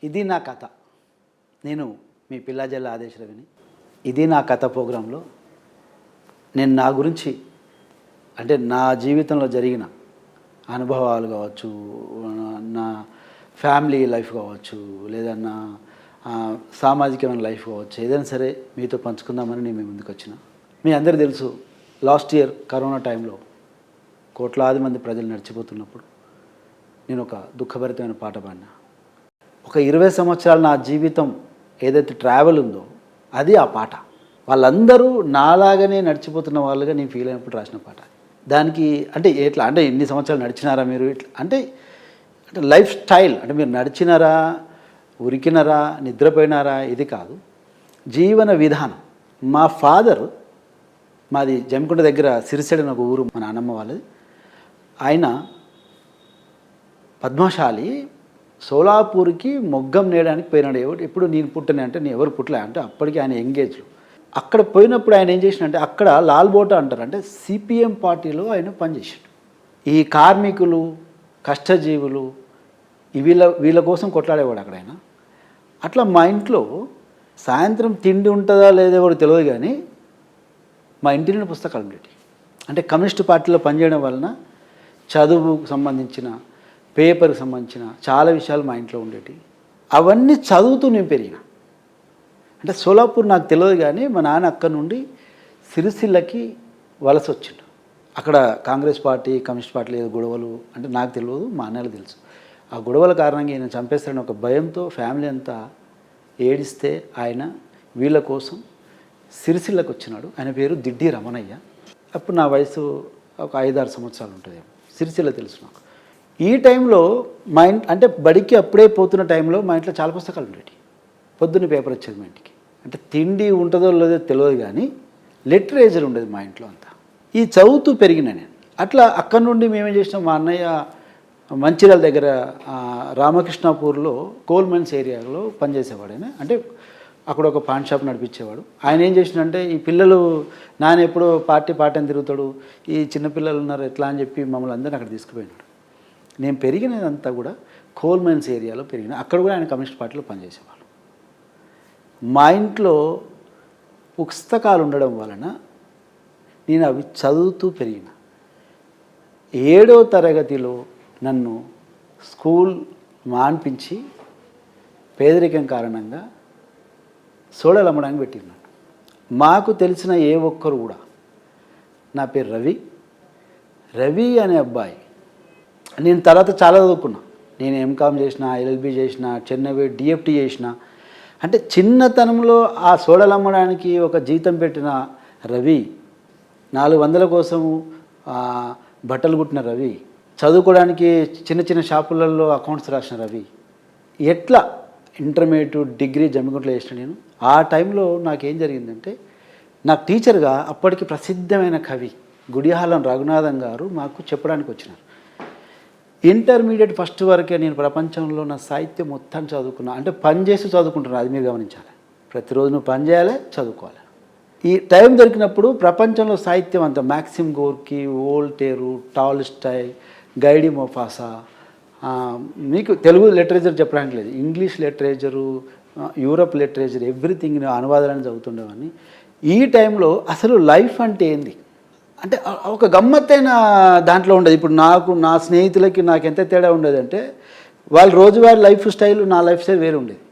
ఇది నా కథ. నేను మీ పిల్లాజల్ల ఆదేశ్ రవిని. ఇది నా కథ ప్రోగ్రాంలో నేను నా గురించి అంటే నా జీవితంలో జరిగిన అనుభవాలు కావచ్చు, నా ఫ్యామిలీ లైఫ్ కావచ్చు, లేదా నా సామాజికమైన లైఫ్ కావచ్చు, ఏదైనా సరే మీతో పంచుకుందామని నేను మీ ముందుకు వచ్చిన. మీ అందరికీ తెలుసు, లాస్ట్ ఇయర్ కరోనా టైంలో కోట్లాది మంది ప్రజలు నడిచిపోతున్నప్పుడు నేను ఒక దుఃఖభరితమైన పాట పాడినా. ఒక 20 సంవత్సరాలు నా జీవితం ఏదైతే ట్రావెల్ ఉందో అది ఆ పాట. వాళ్ళందరూ నాలాగానే నడిచిపోతున్న వాళ్ళుగా నేను ఫీల్ అయినప్పుడు రాసిన పాట. దానికి అంటే ఎట్లా అంటే ఎన్ని సంవత్సరాలు నడిచినారా మీరు, ఇట్లా అంటే అంటే లైఫ్ స్టైల్ అంటే మీరు నడిచినారా, ఉరికినారా, నిద్రపోయినారా, ఇది కాదు, జీవన విధానం. మా ఫాదర్, మాది జమ్మికుంట దగ్గర సిరిసిల్ల అని ఒక ఊరు, మా నాన్నమ్మ వాళ్ళది. ఆయన పద్మశాలి, సోలాపూర్కి మొగ్గం నేయడానికి పోయినాడు. ఎప్పుడు నేను పుట్టనే అంటే నేను ఎవరు పుట్టలే అంటే అప్పటికి ఆయన ఎంగేజ్లో. అక్కడ పోయినప్పుడు ఆయన ఏం చేసినంటే అక్కడ లాల్ బోటా అంటారు, అంటే సిపిఎం పార్టీలో ఆయన పనిచేసాడు. ఈ కార్మికులు, కష్టజీవులు వీళ్ళ కోసం కొట్లాడేవాడు అక్కడ ఆయన. అట్లా మా ఇంట్లో సాయంత్రం తిండి ఉంటుందా లేదా కూడా తెలియదు, కానీ మా ఇంటి నుండి పుస్తకాలు ఉండేవి. అంటే కమ్యూనిస్ట్ పార్టీలో పనిచేయడం వలన చదువుకు సంబంధించిన, పేపర్కి సంబంధించిన చాలా విషయాలు మా ఇంట్లో ఉండేవి. అవన్నీ చదువుతూ నేను పెరిగిన. అంటే సోలాపూర్ నాకు తెలియదు, కానీ మా నాన్న అక్కడ నుండి సిరిసిల్లకి వలస వచ్చిండు. అక్కడ కాంగ్రెస్ పార్టీ, కమ్యూనిస్ట్ పార్టీ లేదు గొడవలు, అంటే నాకు తెలియదు, మా అన్నలకు తెలుసు. ఆ గొడవల కారణంగా ఈయన చంపేస్తారని ఒక భయంతో ఫ్యామిలీ అంతా ఏడిస్తే ఆయన వీళ్ళ కోసం సిరిసిల్లకు వచ్చినాడు. ఆయన పేరు దిడ్డి రమణయ్య. అప్పుడు నా వయసు ఒక 5-6 సంవత్సరాలు ఉంటుంది. సిరిసిల్ల తెలుసు నాకు. ఈ టైంలో మా అంటే బడికి అప్పుడే పోతున్న టైంలో మా ఇంట్లో చాలా పుస్తకాలు ఉండేవి. పొద్దున్న పేపర్ వచ్చేది మా ఇంటికి. అంటే తిండి ఉంటుందో లేదో తెలియదు, కానీ లిటరేచర్ ఉండేది మా ఇంట్లో అంతా. ఈ చదువుతూ పెరిగిన నేను. అట్లా అక్కడి నుండి మేమేం చేసినాం, మా అన్నయ్య మంచిర్యాల దగ్గర రామకృష్ణాపూర్లో కోల్ మైన్స్ ఏరియాలో పనిచేసేవాడు ఆయన. అంటే అక్కడ ఒక పాన్ షాప్ నడిపించేవాడు. ఆయన ఏం చేసినంటే ఈ పిల్లలు నాన్న ఎప్పుడో పార్టీ అని తిరుగుతాడు, ఈ చిన్నపిల్లలు ఉన్నారు ఎట్లా అని చెప్పి మమ్మల్ని అందరినీ అక్కడ తీసుకుపోయినాడు. నేను పెరిగినదంతా కూడా కోల్ మైన్స్ ఏరియాలో పెరిగిన. అక్కడ కూడా ఆయన కమ్యూనిస్ట్ పార్టీలో పనిచేసేవాళ్ళు. మా ఇంట్లో పుస్తకాలు ఉండడం వలన నేను అవి చదువుతూ పెరిగిన. 7వ తరగతిలో నన్ను స్కూల్ మాన్పించి పేదరికం కారణంగా సోడాలు అమ్మడానికి పెట్టినాను. మాకు తెలిసిన ఏ ఒక్కరు కూడా, నా పేరు రవి అనే అబ్బాయి. నేను తర్వాత చాలా చదువుకున్నా. నేను ఎంకామ్ చేసిన, ఎల్ఎల్బి చేసిన, చెన్నై డిఎఫ్టీ చేసిన. అంటే చిన్నతనంలో ఆ సోడాలు అమ్మడానికి ఒక జీతం పెట్టిన రవి, 400 కోసము బట్టలు కుట్టిన రవి, చదువుకోవడానికి చిన్న చిన్న షాపులలో అకౌంట్స్ రాసిన రవి, ఎట్లా ఇంటర్మీడియట్, డిగ్రీ జమ్మికుంటలో చేసిన నేను. ఆ టైంలో నాకేం జరిగిందంటే, నాకు టీచర్గా అప్పటికి ప్రసిద్ధమైన కవి గుడిహాలం రఘునాథం గారు మాకు చెప్పడానికి వచ్చినారు. ఇంటర్మీడియట్ ఫస్ట్ వరకే నేను ప్రపంచంలో నా సాహిత్యం మొత్తం చదువుకున్నా. అంటే పని చేసి చదువుకుంటున్నాను, అది మీరు గమనించాలి. ప్రతిరోజు నువ్వు పని చేయాలి, చదువుకోవాలి. ఈ టైం దొరికినప్పుడు ప్రపంచంలో సాహిత్యం అంతా Maxim Gorky, Voltaire, Tolstoy, Guy de Maupassant, మీకు తెలుగు లిటరేచర్ చెప్పడానికి లేదు, English literature, Europe literature, everything అనువాదాలను చదువుతుండేవాడిని. ఈ టైంలో అసలు లైఫ్ అంటే ఏంది అంటే ఒక గమ్మత్తైన దాంట్లో ఉండేది. ఇప్పుడు నా స్నేహితులకి నాకు ఎంత తేడా ఉండేదంటే, వాళ్ళ రోజువారీ లైఫ్ స్టైల్, నా లైఫ్ స్టైల్ వేరే ఉండేది.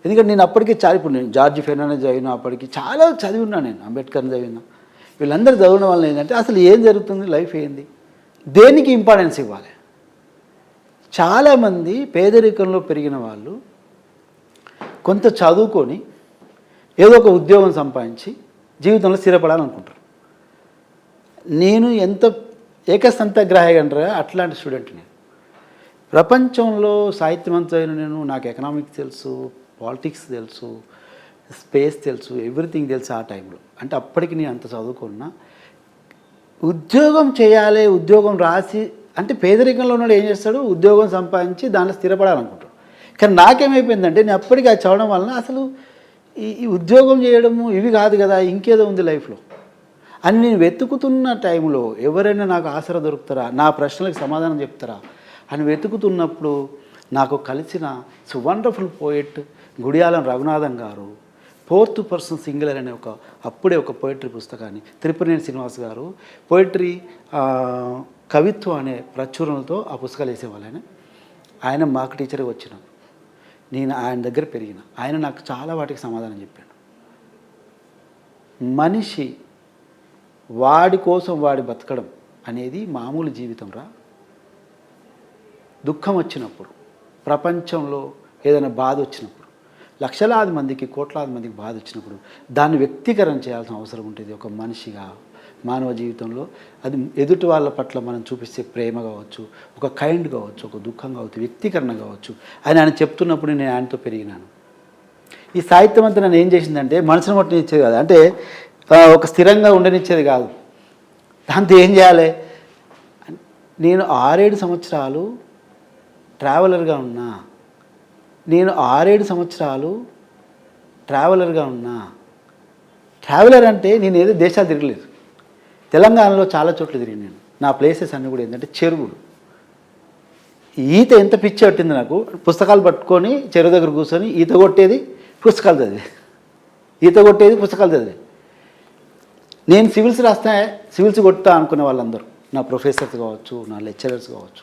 ఎందుకంటే నేను అప్పటికి ఇప్పుడు నేను జార్జ్ ఫెర్నాండెస్ చదివినా, అప్పటికి చాలా చదివి ఉన్నా, నేను అంబేద్కర్ని చదివినా. వీళ్ళందరూ చదవడం వల్ల ఏంటంటే అసలు ఏం జరుగుతుంది, లైఫ్ ఏంది, దేనికి ఇంపార్టెన్స్ ఇవ్వాలి. చాలామంది పేదరికంలో పెరిగిన వాళ్ళు కొంత చదువుకొని ఏదో ఒక ఉద్యోగం సంపాదించి జీవితంలో స్థిరపడాలనుకుంటారు. నేను ఎంత ఏకసంతగ్రాహి అంటారా అట్లాంటి స్టూడెంట్ నేను. ప్రపంచంలో సాహిత్యం అంతా నేను, నాకు ఎకనామిక్స్ తెలుసు, పాలిటిక్స్ తెలుసు, స్పేస్ తెలుసు, ఎవ్రీథింగ్ తెలుసు ఆ టైంలో. అంటే అప్పటికి నేను అంత చదువుకున్నా. ఉద్యోగం చేయాలి, ఉద్యోగం రాసి, అంటే పేదరికంలో ఉన్నాడు ఏం చేస్తాడు, ఉద్యోగం సంపాదించి దాంట్లో స్థిరపడాలనుకుంటాడు. కానీ నాకేమైపోయిందంటే నేను అప్పటికి అది చదవడం వలన అసలు ఈ ఉద్యోగం చేయడము ఇవి కాదు కదా, ఇంకేదో ఉంది లైఫ్లో అని నేను వెతుకుతున్న టైంలో ఎవరైనా నాకు ఆసరా దొరుకుతారా, నా ప్రశ్నలకు సమాధానం చెప్తారా అని వెతుకుతున్నప్పుడు నాకు కలిసిన వండర్ఫుల్ పోయెట్ గుడియాలం రఘునాథం గారు 4th పర్సన్ సింగులర్ అనే అప్పుడే ఒక పోయిటరీ పుస్తకాన్ని, త్రిపురనేని శ్రీనివాస్ గారు పోయిటరీ కవిత్వం అనే ప్రచురణలతో ఆ పుస్తకాలు వేసేవాళ్ళు. ఆయన మాకు టీచర్గా వచ్చినాడు. నేను ఆయన దగ్గర పెరిగిన. ఆయన నాకు చాలా వాటికి సమాధానం చెప్పాడు. మనిషి వాడి కోసం వాడి బతకడం అనేది మామూలు జీవితం రా. దుఃఖం వచ్చినప్పుడు, ప్రపంచంలో ఏదైనా బాధ వచ్చినప్పుడు, లక్షలాది మందికి కోట్లాది మందికి బాధ వచ్చినప్పుడు దాన్ని వ్యక్తీకరణ చేయాల్సిన అవసరం ఉంటుంది ఒక మనిషిగా. మానవ జీవితంలో అది ఎదుటి వాళ్ళ పట్ల మనం చూపిస్తే ప్రేమ కావచ్చు, ఒక కైండ్ కావచ్చు, ఒక దుఃఖం కావచ్చు, వ్యక్తీకరణ కావచ్చు అని ఆయన చెప్తున్నప్పుడు నేను ఆయనతో పెరిగినాను. ఈ సాహిత్యం అంతా నన్ను ఏం చేసిందంటే మనసును పట్టనిచ్చేది కాదు, అంటే ఒక స్థిరంగా ఉండనిచ్చేది కాదు. దాంతో ఏం చేయాలి? నేను 6-7 సంవత్సరాలు ట్రావెలర్గా ఉన్నా. ట్రావెలర్ అంటే నేను ఏదో దేశాలు తిరగలేదు. తెలంగాణలో చాలా చోట్ల తిరిగి నేను. నా ప్లేసెస్ అన్నీ కూడా ఏంటంటే చెరువులు. ఈత ఎంత పిచ్చి పట్టింది నాకు. పుస్తకాలు పట్టుకొని చెరువు దగ్గర కూర్చొని ఈత కొట్టేది, పుస్తకాలు చదివే. నేను సివిల్స్ రాస్తే సివిల్స్ కొడతా అనుకునే వాళ్ళందరూ, నా ప్రొఫెసర్స్ కావచ్చు, నా లెక్చరర్స్ కావచ్చు.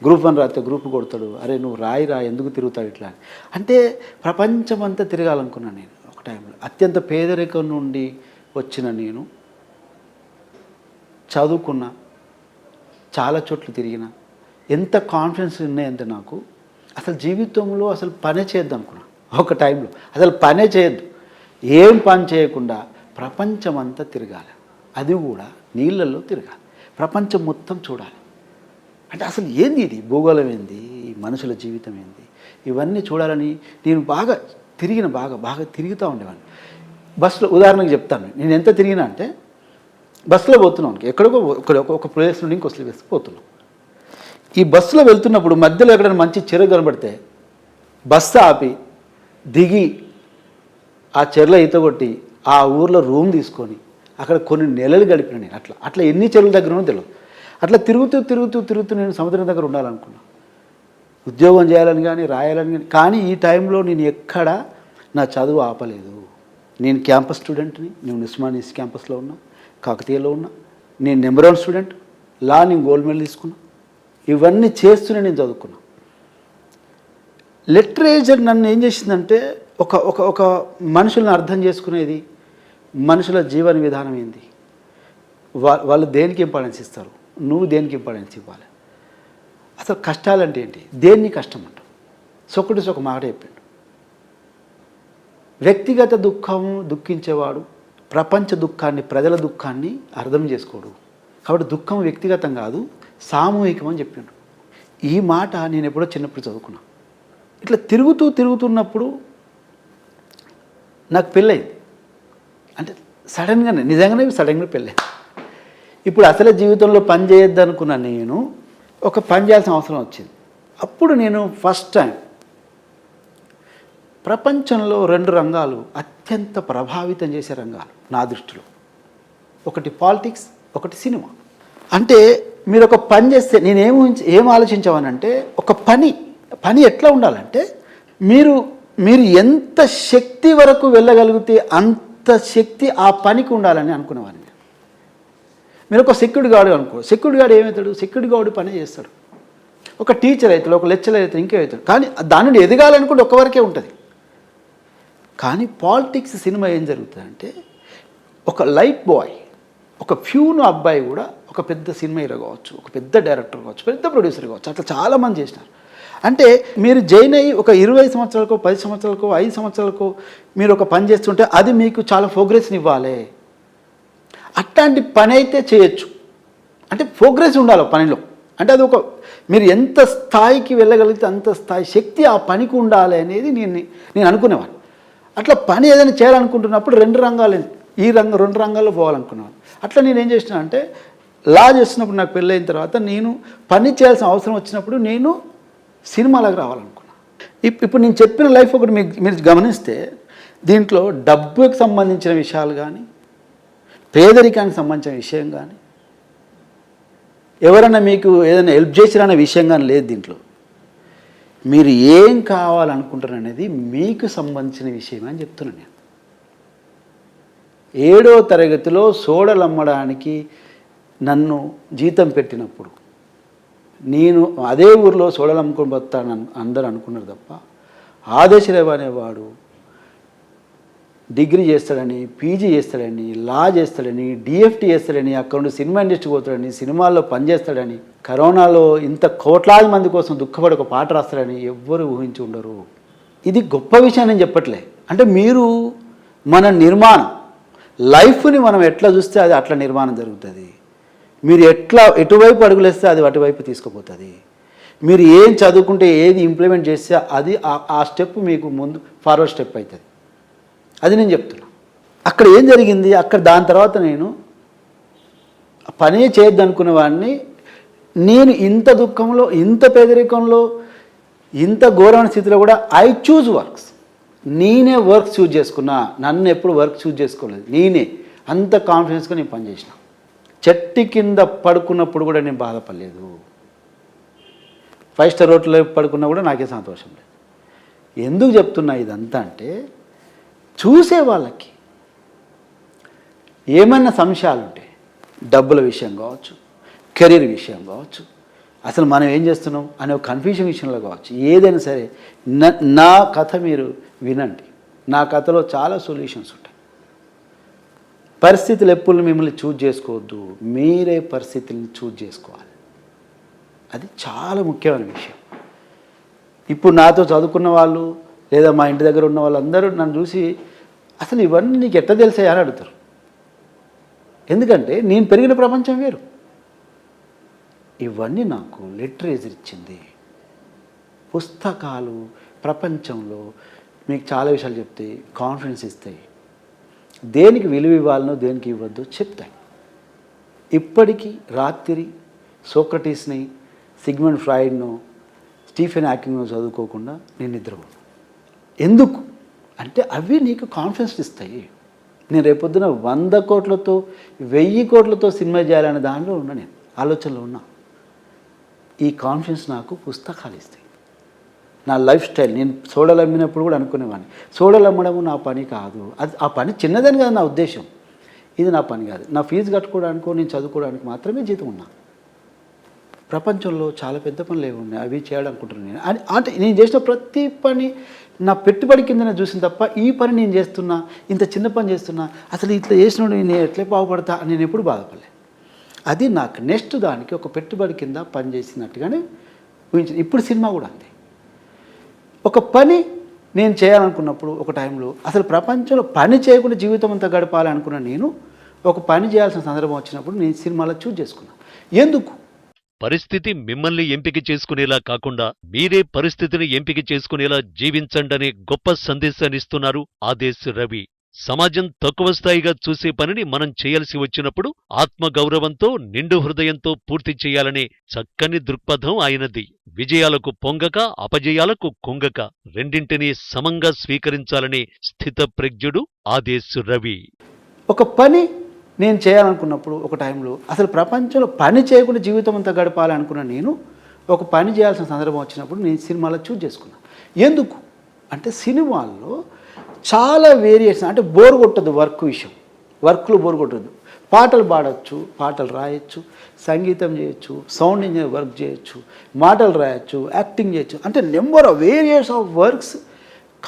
గ్రూప్ 1 రాస్తే గ్రూప్ కొడతాడు, అరే నువ్వు రాయిరా, ఎందుకు తిరుగుతాడు ఇట్లా అంటే ప్రపంచమంతా తిరగాలనుకున్నాను నేను ఒక టైంలో. అత్యంత పేదరికం నుండి వచ్చిన నేను చదువుకున్నా, చాలా చోట్ల తిరిగిన. ఎంత కాన్ఫిడెన్స్ ఉన్నాయంటే నాకు అసలు జీవితంలో అసలు పనే చేయొద్దు అనుకున్నా ఒక టైంలో. అసలు పనే చేయొద్దు, ఏం పని చేయకుండా ప్రపంచమంతా తిరగాలి. అది కూడా నీళ్ళల్లో తిరగాలి, ప్రపంచం మొత్తం చూడాలి. అంటే అసలు ఏంది ఇది, భూగోళం ఏంది, మనుషుల జీవితం ఏంది, ఇవన్నీ చూడాలని నేను బాగా తిరుగుతూ ఉండేవాడిని. బస్సులో ఉదాహరణకు చెప్తాను, నేను ఎంత తిరిగినా అంటే బస్సులో పోతున్నాను, ఎక్కడికో ఒక ప్లేస్ నుండి ఇంకో ప్లేస్ పోతున్నాం. ఈ బస్సులో వెళ్తున్నప్పుడు మధ్యలో ఎక్కడైనా మంచి చెరువు కనబడితే బస్సు ఆపి దిగి ఆ చెరువులో ఈత కొట్టి ఆ ఊర్లో రూమ్ తీసుకొని అక్కడ కొన్ని నెలలు గడిపిన నేను. అట్లా ఎన్ని చెరువుల దగ్గర ఉన్నో తెలియదు. అట్లా తిరుగుతూ నేను సముద్రం దగ్గర ఉండాలనుకున్నా, ఉద్యోగం చేయాలని కానీ రాయాలని కానీ ఈ టైంలో నేను ఎక్కడ నా చదువు ఆపలేదు. నేను క్యాంపస్ స్టూడెంట్ని, నేను ఉస్మానియా క్యాంపస్లో ఉన్నా, కాకతీయలో ఉన్నా. నేను నెంబర్ 1 స్టూడెంట్, నేను గోల్డ్ మెడల్ తీసుకున్నా. ఇవన్నీ చేస్తూనే నేను చదువుకున్నా. లిటరేచర్ నన్ను ఏం చేసిందంటే ఒక మనుషులను అర్థం చేసుకునేది, మనుషుల జీవన విధానం ఏంది, వాళ్ళు దేనికి ఇంపార్టెన్స్ ఇస్తారు, నువ్వు దేనికి ఇంపార్టెన్స్ ఇవ్వాలి, అసలు కష్టాలంటే ఏంటి, దేన్ని కష్టం అంటాం. ఒక మాట చెప్పిండు, వ్యక్తిగత దుఃఖించేవాడు ప్రపంచ దుఃఖాన్ని, ప్రజల దుఃఖాన్ని అర్థం చేసుకోడు. కాబట్టి దుఃఖం వ్యక్తిగతం కాదు, సామూహికం అని చెప్పిండు. ఈ మాట నేను ఎప్పుడో చిన్నప్పుడు చదువుకున్నా. ఇట్లా తిరుగుతున్నప్పుడు నాకు పెళ్ళయింది. అంటే నిజంగానే పెళ్ళయింది. ఇప్పుడు అసలు జీవితంలో పని చేయొద్దు అనుకున్న నేను ఒక పని చేయాల్సిన అవసరం వచ్చింది. అప్పుడు నేను ఫస్ట్ టైం ప్రపంచంలో 2 రంగాలు అత్యంత ప్రభావితం చేసే రంగాలు నా దృష్టిలో, ఒకటి పాలిటిక్స్, ఒకటి సినిమా. అంటే మీరు ఒక పని చేస్తే ఏం ఆలోచించామనంటే, ఒక పని ఎట్లా ఉండాలంటే మీరు ఎంత శక్తి వరకు వెళ్ళగలిగితే అంత శక్తి ఆ పనికి ఉండాలని అనుకునేవాడిని. మీరు ఒక సెక్యూరిటీ గార్డు అనుకో, సెక్యూరిటీ గార్డు ఏమవుతాడు, సెక్యూరిటీ గార్డు పని చేస్తాడు. ఒక టీచర్ అవుతాడు, ఒక లెక్చరర్ అవుతాడు, ఇంకే అవుతాడు. కానీ దాని నుండి ఎదగాలనుకుంటే ఒక్కవరకే ఉంటుంది. కానీ పాలిటిక్స్, సినిమా ఏం జరుగుతుందంటే, ఒక లైట్ బాయ్, ఒక ఫ్యూన్ అబ్బాయి కూడా ఒక పెద్ద సినిమా హీరో కావచ్చు, ఒక పెద్ద డైరెక్టర్ కావచ్చు, పెద్ద ప్రొడ్యూసర్ కావచ్చు. అట్లా చాలామంది చేసినారు. అంటే మీరు జాయిన్ అయ్యి ఒక 20 సంవత్సరాలకో 10 సంవత్సరాలకో 5 సంవత్సరాలకో మీరు ఒక పని చేస్తుంటే అది మీకు చాలా ప్రోగ్రెస్ని ఇవ్వాలి. అట్లాంటి పని అయితే చేయొచ్చు, అంటే ప్రోగ్రెస్ ఉండాలి పనిలో. అంటే అది మీరు ఎంత స్థాయికి వెళ్ళగలిగితే అంత స్థాయి శక్తి ఆ పనికి ఉండాలి అనేది నేను అనుకునేవాడిని. అట్లా పని ఏదైనా చేయాలనుకుంటున్నప్పుడు 2 రంగాల్లో పోవాలనుకున్నాను. అట్లా నేను ఏం చేసినా అంటే, చేస్తున్నప్పుడు నాకు పెళ్ళైన తర్వాత నేను పని చేయాల్సిన అవసరం వచ్చినప్పుడు నేను సినిమాలకు రావాలనుకున్నాను. ఇప్పుడు నేను చెప్పిన లైఫ్ ఒకటి మీరు గమనిస్తే దీంట్లో డబ్బుకి సంబంధించిన విషయాలు కానీ, పేదరికానికి సంబంధించిన విషయం కానీ, ఎవరైనా మీకు ఏదైనా హెల్ప్ చేసిరనే విషయం కానీ లేదు దీంట్లో. మీరు ఏం కావాలనుకుంటారు అనేది మీకు సంబంధించిన విషయం అని చెప్తున్నాను నేను. 7వ తరగతిలో సోడలు అమ్మడానికి నన్ను జీతం పెట్టినప్పుడు నేను అదే ఊరిలో సోడలు అమ్ముకొని బతాను అందరూ అనుకున్నారు తప్ప ఆదేశరావు అనేవాడు డిగ్రీ చేస్తాడని, పీజీ చేస్తాడని, లా చేస్తాడని, డిఎఫ్టీ చేస్తాడని, అక్కడ నుండి సినిమా ఇండస్ట్రీ పోతాడని, సినిమాల్లో పనిచేస్తాడని, కరోనాలో ఇంత కోట్లాది మంది కోసం దుఃఖపడి ఒక పాట రాస్తాడని ఎవ్వరు ఊహించి ఉండరు. ఇది గొప్ప విషయం నేను చెప్పట్లే. అంటే మీరు మన నిర్మాణం లైఫ్ని మనం ఎట్లా చూస్తే అది అట్లా నిర్మాణం జరుగుతుంది. మీరు ఎటువైపు అడుగులేస్తే అది అటువైపు తీసుకుపోతుంది. మీరు ఏం చదువుకుంటే ఏది ఇంప్లిమెంట్ చేస్తే అది ఆ స్టెప్ మీకు ముందు ఫార్వర్డ్ స్టెప్ అవుతుంది. అది నేను చెప్తున్నా. అక్కడ ఏం జరిగింది, అక్కడ దాని తర్వాత నేను పనే చేయొద్దు అనుకునే వాడిని. నేను ఇంత దుఃఖంలో, ఇంత పేదరికంలో, ఇంత ఘోరమైన స్థితిలో కూడా ఐ చూజ్ వర్క్స్. నేనే వర్క్ చూజ్ చేసుకున్నా. నన్ను ఎప్పుడు వర్క్ చూజ్ చేసుకోలేదు. నేనే అంత కాన్ఫిడెన్స్గా నేను పనిచేసిన. చెట్టు కింద పడుకున్నప్పుడు కూడా నేను బాధపడలేదు. 5 స్టార్ హోటల్లో పడుకున్నా కూడా నాకే సంతోషం లేదు. ఎందుకు చెప్తున్నా ఇదంతా అంటే చూసే వాళ్ళకి ఏమన్నా సంశయాలు ఉంటే డబ్బుల విషయం కావచ్చు, కెరీర్ విషయం కావచ్చు, అసలు మనం ఏం చేస్తున్నాం అనే ఒక కన్ఫ్యూజన్ విషయంలో కావచ్చు, ఏదైనా సరే నా కథ మీరు వినండి. నా కథలో చాలా సొల్యూషన్స్ ఉంటాయి. పరిస్థితులు ఎప్పుడు మిమ్మల్ని చూజ్ చేసుకోవద్దు, మీరే పరిస్థితుల్ని చూజ్ చేసుకోవాలి. అది చాలా ముఖ్యమైన విషయం. ఇప్పుడు నాతో చదువుకున్న వాళ్ళు లేదా మా ఇంటి దగ్గర ఉన్న వాళ్ళందరూ నన్ను చూసి అసలు ఇవన్నీ నీకు ఎట్లా తెలిసాయి అని అడుగుతారు. ఎందుకంటే నేను పెరిగిన ప్రపంచం వేరు. ఇవన్నీ నాకు లిటరేచర్ ఇచ్చింది. పుస్తకాలు ప్రపంచంలో మీకు చాలా విషయాలు చెప్తాయి, కాన్ఫిడెన్స్ ఇస్తాయి. దేనికి విలువ ఇవ్వాలనో దేనికి ఇవ్వద్దో చెప్తాయి. ఇప్పటికీ రాత్రి సోక్రటీస్ని, సిగ్మండ్ ఫ్రాయిడ్ను, స్టీఫెన్ హాకింగ్ను చదువుకోకుండా నేను నిద్రపోను. ఎందుకు అంటే అవి నీకు కాన్ఫిడెన్స్ ఇస్తాయి. నేను రేపొద్దున 100 కోట్లతో 1000 కోట్లతో సినిమా చేయాలనే దానిలో ఉన్నా, నేను ఆలోచనలో ఉన్నా. ఈ కాన్ఫిడెన్స్ నాకు పుస్తకాలు ఇస్తాయి. నా లైఫ్ స్టైల్, నేను సోడలు అమ్మినప్పుడు కూడా అనుకునేవాడిని సోడలు అమ్మడము నా పని కాదు. అది ఆ పని చిన్నదని కాదు నా ఉద్దేశం. ఇది నా పని కాదు. నా ఫీజు కట్టుకోవడానికో నేను చదువుకోవడానికి మాత్రమే జీతం ఉన్నా. ప్రపంచంలో చాలా పెద్ద పనులు ఏమి ఉన్నాయి, అవి చేయాలనుకుంటున్నాను నేను. అంటే నేను చేసిన ప్రతి పని నా పెట్టుబడి కింద నేను చూసిన తప్ప ఈ పని నేను చేస్తున్నా, ఇంత చిన్న పని చేస్తున్నా, అసలు ఇట్లా చేసినోడు నేను ఎట్లా బాగుపడతా అని నేను ఎప్పుడు బాధపడలే. అది నాకు నెక్స్ట్ దానికి ఒక పెట్టుబడి కింద పని చేసినట్టుగానే ఊహించింది. ఇప్పుడు సినిమా కూడా అంతే. ఒక పని నేను చేయాలనుకున్నప్పుడు ఒక టైంలో అసలు ప్రపంచంలో పని చేయకుండా జీవితం అంతా గడపాలనుకున్న నేను ఒక పని చేయాల్సిన సందర్భం వచ్చినప్పుడు నేను సినిమాలో చూజ్ చేసుకున్నాను. ఎందుకు? పరిస్థితి మిమ్మల్ని ఎంపిక చేసుకునేలా కాకుండా మీరే పరిస్థితిని ఎంపిక చేసుకునేలా జీవించండనే గొప్ప సందేశాన్నిస్తున్నారు ఆదేశ్ రవి. సమాజం తక్కువ స్థాయిగా చూసే పనిని మనం చేయాల్సి వచ్చినప్పుడు ఆత్మగౌరవంతో, నిండు హృదయంతో పూర్తి చేయాలనే చక్కని దృక్పథం ఆయనది. విజయాలకు పొంగక, అపజయాలకు కుంగక రెండింటినీ సమంగా స్వీకరించాలనే స్థితప్రజ్ఞుడు ఆదేశ్ రవి. ఒక పని నేను చేయాలనుకున్నప్పుడు ఒక టైంలో అసలు ప్రపంచంలో పని చేయకుండా జీవితం అంతా గడపాలనుకున్న నేను ఒక పని చేయాల్సిన సందర్భం వచ్చినప్పుడు నేను సినిమాలో చూజ్ చేసుకున్నాను. ఎందుకు అంటే సినిమాల్లో చాలా వేరియేషన్, అంటే బోర్ కొట్టదు. వర్క్ విషయం, వర్క్లో బోర్ కొట్టదు. పాటలు పాడవచ్చు, పాటలు రాయొచ్చు, సంగీతం చేయొచ్చు, సౌండ్ ఇంజనీర్ వర్క్ చేయొచ్చు, మాటలు రాయొచ్చు, యాక్టింగ్ చేయొచ్చు. అంటే number of various of works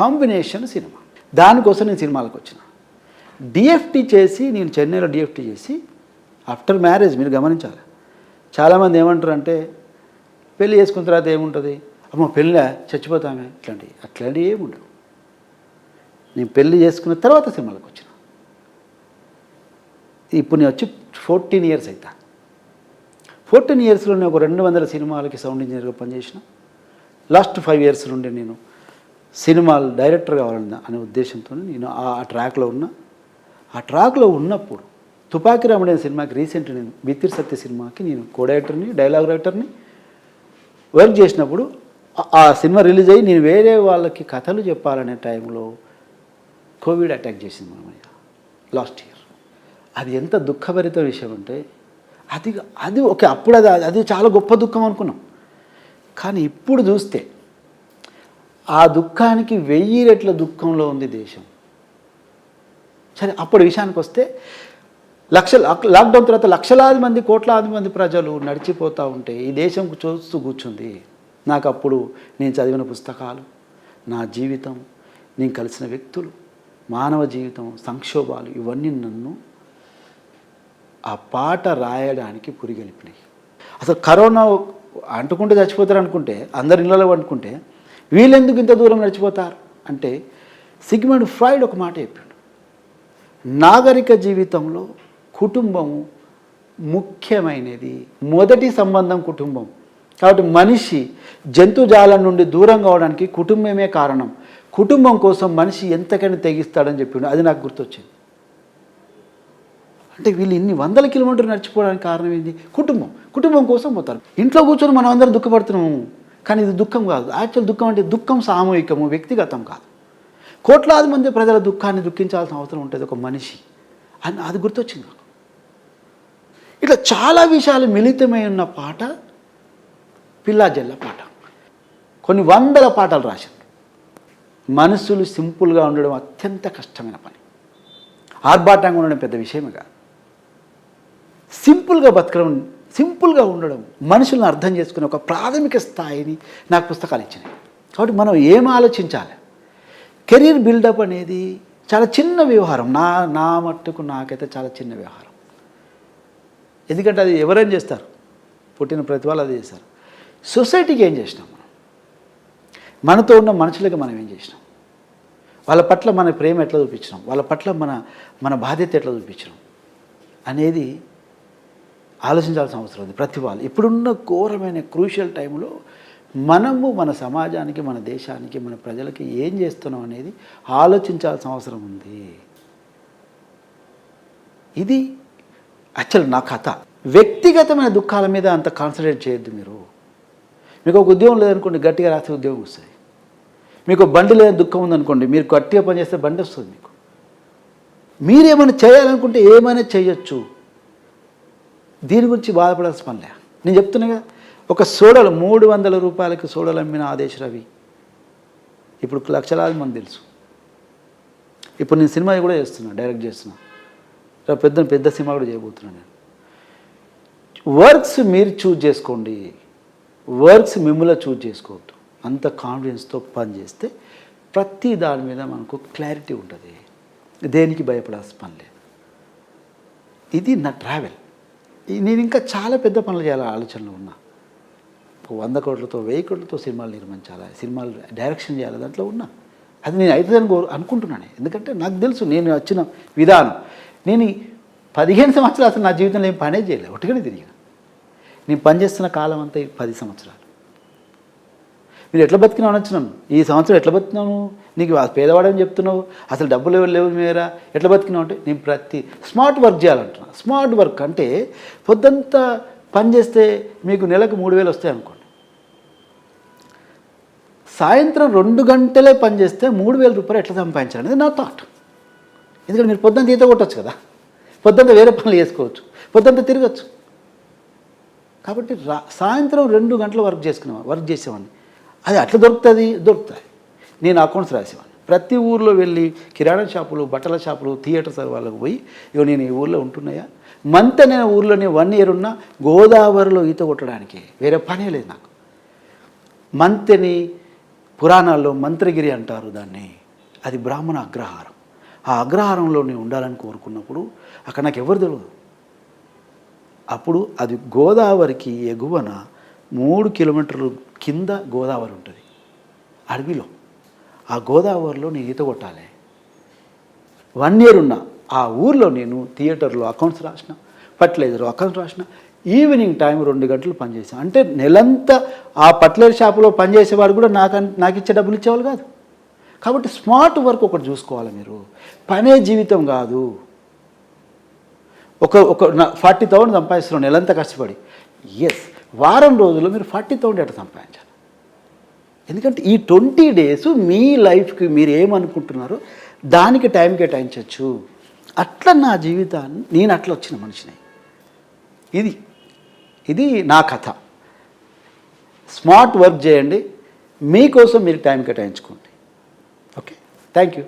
combination cinema. దానికోసం నేను సినిమాలకు వచ్చిన. డిఎఫ్టీ చేసి, నేను చెన్నైలో డిఎఫ్టీ చేసి ఆఫ్టర్ మ్యారేజ్ మీరు గమనించాలి. చాలామంది ఏమంటారు అంటే పెళ్ళి చేసుకున్న తర్వాత ఏముంటుంది, అమ్మ పెళ్ళి చచ్చిపోతామే, అట్లాంటివి ఏముండవు. నేను పెళ్ళి చేసుకున్న తర్వాత సినిమాలకు వచ్చిన. ఇప్పుడు నేను వచ్చి 14 ఇయర్స్ అవుతా. 14 ఇయర్స్లో నేను ఒక 200 సినిమాలకి సౌండ్ ఇంజనీర్గా పనిచేసిన. లాస్ట్ 5 ఇయర్స్ నుండి నేను సినిమాలు డైరెక్టర్ కావాలన్న అనే ఉద్దేశంతో నేను ఆ ట్రాక్లో ఉన్నా. ఆ ట్రాక్లో ఉన్నప్పుడు తుపాకి రాముడు అనే సినిమాకి రీసెంట్ నేను బిత్తిరి సత్య సినిమాకి నేను కో డైరెక్టర్ని, డైలాగ్ రైటర్ని వర్క్ చేసినప్పుడు ఆ సినిమా రిలీజ్ అయ్యి నేను వేరే వాళ్ళకి కథలు చెప్పాలనే టైంలో కోవిడ్ అటాక్ చేసింది మన మీద లాస్ట్ ఇయర్. అది ఎంత దుఃఖభరిత విషయం అంటే అది ఓకే, అప్పుడు అది చాలా గొప్ప దుఃఖం అనుకున్నాం. కానీ ఇప్పుడు చూస్తే ఆ దుఃఖానికి 1000 రెట్ల దుఃఖంలో ఉంది దేశం. సరే, అప్పుడు విషయానికి వస్తే లాక్డౌన్ తర్వాత లక్షలాది మంది, కోట్లాది మంది ప్రజలు నడిచిపోతూ ఉంటే ఈ దేశం చూస్తూ కూర్చుంది. నాకు అప్పుడు నేను చదివిన పుస్తకాలు, నా జీవితం, నేను కలిసిన వ్యక్తులు, మానవ జీవితం, సంక్షోభాలు ఇవన్నీ నన్ను ఆ పాట రాయడానికి పురిగొల్పినాయి. అసలు కరోనా అంటుకుంటే చచ్చిపోతారు అనుకుంటే, అందరి ఇళ్ళలో అనుకుంటే, వీళ్ళెందుకు ఇంత దూరం నడిచిపోతారు అంటే సిగ్మండ్ ఫ్రాయిడ్ ఒక మాట చెప్పాడు, నాగరిక జీవితంలో కుటుంబం ముఖ్యమైనది, మొదటి సంబంధం కుటుంబం. కాబట్టి మనిషి జంతుజాలం నుండి దూరం కావడానికి కుటుంబమే కారణం. కుటుంబం కోసం మనిషి ఎంతకైనా తెగిస్తాడని చెప్పిండు. అది నాకు గుర్తొచ్చింది. అంటే వీళ్ళు ఇన్ని 100 కిలోమీటర్లు నడిచిపోవడానికి కారణం ఏంటి? కుటుంబం కోసం పోతారు. ఇంట్లో కూర్చొని మనం అందరం దుఃఖపడుతున్నాము, కానీ ఇది దుఃఖం కాదు. యాక్చువల్ దుఃఖం అంటే దుఃఖం సామూహికము, వ్యక్తిగతం కాదు. కోట్లాది మంది ప్రజల దుఃఖాన్ని దుఃఖించాల్సిన అవసరం ఉంటుంది ఒక మనిషి అని అది గుర్తొచ్చింది నాకు. ఇట్లా చాలా విషయాలు మిళితమై ఉన్న పాట పిల్లా జల్ల పాట. కొన్ని 100 పాటలు రాశారు. మనసులు సింపుల్గా ఉండడం అత్యంత కష్టమైన పని. ఆర్భాటంగా ఉండడం పెద్ద విషయమే కాదు. సింపుల్గా బతకడం, సింపుల్గా ఉండడం, మనుషులను అర్థం చేసుకునే ఒక ప్రాథమిక స్థాయిని నాకు పుస్తకాలు ఇచ్చినాయి. కాబట్టి మనం ఏం ఆలోచించాలి? కెరీర్ బిల్డప్ అనేది చాలా చిన్న వ్యవహారం. నా మట్టుకు నాకైతే చాలా చిన్న వ్యవహారం. ఎందుకంటే అది ఎవరేం చేస్తారు? పుట్టిన ప్రతి వాళ్ళు అది చేస్తారు. సొసైటీకి ఏం చేసినాం మనం? మనతో ఉన్న మనుషులకి మనం ఏం చేసినాం? వాళ్ళ పట్ల మన ప్రేమ ఎట్లా చూపించినాం? వాళ్ళ పట్ల మన బాధ్యత ఎట్లా చూపించినాం అనేది ఆలోచించాల్సిన అవసరం ఉంది ప్రతి వాళ్ళు. ఇప్పుడున్న ఘోరమైన క్రూషియల్ టైంలో మనము మన సమాజానికి, మన దేశానికి, మన ప్రజలకి ఏం చేస్తున్నాం అనేది ఆలోచించాల్సిన అవసరం ఉంది. ఇది యాక్చువల్ నా కథ. వ్యక్తిగతమైన దుఃఖాల మీద అంత కాన్సన్ట్రేట్ చేయొద్దు మీరు. మీకు ఒక ఉద్యోగం లేదనుకోండి, గట్టిగా రాస్తే ఉద్యోగం వస్తుంది. మీకు బండి లేదని దుఃఖం ఉందనుకోండి, మీరు గట్టిగా పనిచేస్తే బండి వస్తుంది. మీరేమైనా చేయాలనుకుంటే ఏమైనా చేయొచ్చు. దీని గురించి బాధపడాల్సిన పనిలే. నేను చెప్తున్నా కదా, ఒక సోడలు 300 రూపాయలకి సోడలు అమ్మిన ఆదేశ్ రవి ఇప్పుడు లక్షలాది మంది తెలుసు. ఇప్పుడు నేను సినిమా కూడా చేస్తున్నా, డైరెక్ట్ చేస్తున్నా, పెద్ద సినిమా కూడా చేయబోతున్నాను నేను. వర్క్స్ మీరు చూజ్ చేసుకోండి, వర్క్స్ మిమ్మల్ని చూజ్ చేసుకోవద్దు. అంత కాన్ఫిడెన్స్తో పని చేస్తే ప్రతి దాని మీద మనకు క్లారిటీ ఉంటుంది. దేనికి భయపడాల్సిన పని లేదు. ఇది నా ట్రావెల్. నేను ఇంకా చాలా పెద్ద పనులు చేయాలి ఆలోచనలో ఉన్నా. 100 కోట్లతో 1000 కోట్లతో సినిమాలు నిర్మించాలి, సినిమాలు డైరెక్షన్ చేయాలి, దాంట్లో ఉన్నా. అది నేను అవుతుందని అనుకుంటున్నాను. ఎందుకంటే నాకు తెలుసు నేను వచ్చిన విధానం. నేను 15 సంవత్సరాలు అసలు నా జీవితంలో ఏం పనే చేయలేదు, ఒట్టుగానే తిరిగిన. నేను పనిచేస్తున్న కాలం అంతా 10 సంవత్సరాలు. మీరు ఎట్లా బతికినావు అనొచ్చినాను, ఈ సంవత్సరం ఎట్లా బతికినావు, నీకు పేదవాడని చెప్తున్నావు, అసలు డబ్బులు లేవు మీరా, ఎట్లా బతికినావు అంటే నేను ప్రతి స్మార్ట్ వర్క్ చేయాలంటున్నా. స్మార్ట్ వర్క్ అంటే పొద్దంతా పని చేస్తే మీకు నెలకు 3000 వస్తాయి అనుకోండి. సాయంత్రం 2 గంటలే పని చేస్తే 3000 రూపాయలు ఎట్లా సంపాదించాలి అనేది నా థాట్. ఎందుకంటే మీరు పొద్దున్న ఈత కొట్టచ్చు కదా, పొద్దున్న వేరే పనులు చేసుకోవచ్చు, పొద్దున్న తిరగచ్చు. కాబట్టి సాయంత్రం 2 గంటలు వర్క్ చేసేవాడిని. అది అట్లా దొరుకుతాయి. నేను అకౌంట్స్ రాసేవాడిని. ప్రతి ఊర్లో వెళ్ళి కిరాణా షాపులు, బట్టల షాపులు, థియేటర్స్ వాళ్ళకు పోయి, ఇగో నేను ఈ ఊర్లో ఉంటున్నాయా, మంత్ నేను ఊర్లోనే 1 ఇయర్ ఉన్నా గోదావరిలో ఈత కొట్టడానికి, వేరే పనే లేదు నాకు. మంతెని పురాణాల్లో మంత్రగిరి అంటారు దాన్ని. అది బ్రాహ్మణ అగ్రహారం. ఆ అగ్రహారంలో నేను ఉండాలని కోరుకున్నప్పుడు అక్కడ నాకు ఎవరు తెలియదు. అప్పుడు అది గోదావరికి ఎగువన 3 కిలోమీటర్లు కింద గోదావరి ఉంటుంది అడవిలో. ఆ గోదావరిలో నేను ఈత కొట్టాలి. 1 ఇయర్ ఉన్నా ఆ ఊర్లో నేను థియేటర్లో అకౌంట్స్ రాసిన, ఫర్టిలైజర్ అకౌంట్స్ రాసిన, ఈవినింగ్ టైం 2 గంటలు పనిచేసాను. అంటే నెలంతా ఆ ఫర్టిలైజర్ షాపులో పనిచేసేవాడు కూడా నాకు ఇచ్చే డబ్బులు ఇచ్చేవాళ్ళు కాదు. కాబట్టి స్మార్ట్ వర్క్ ఒకటి చూసుకోవాలి మీరు. పనే జీవితం కాదు. ఒక 40,000 సంపాదిస్తున్నాం నెలంతా కష్టపడి. ఎస్, వారం రోజుల్లో మీరు 40,000 ఎట్లా సంపాదించాలి? ఎందుకంటే ఈ 20 డేస్ మీ లైఫ్కి మీరు ఏమనుకుంటున్నారో దానికి టైం కేటాయించవచ్చు. అట్లా నా జీవితాన్ని నేను అట్లా వచ్చిన మనిషిని. ఇది నా కథ. స్మార్ట్ వర్క్ చేయండి, మీకోసం మీరు టైం కేటాయించుకోండి. Okay, thank you.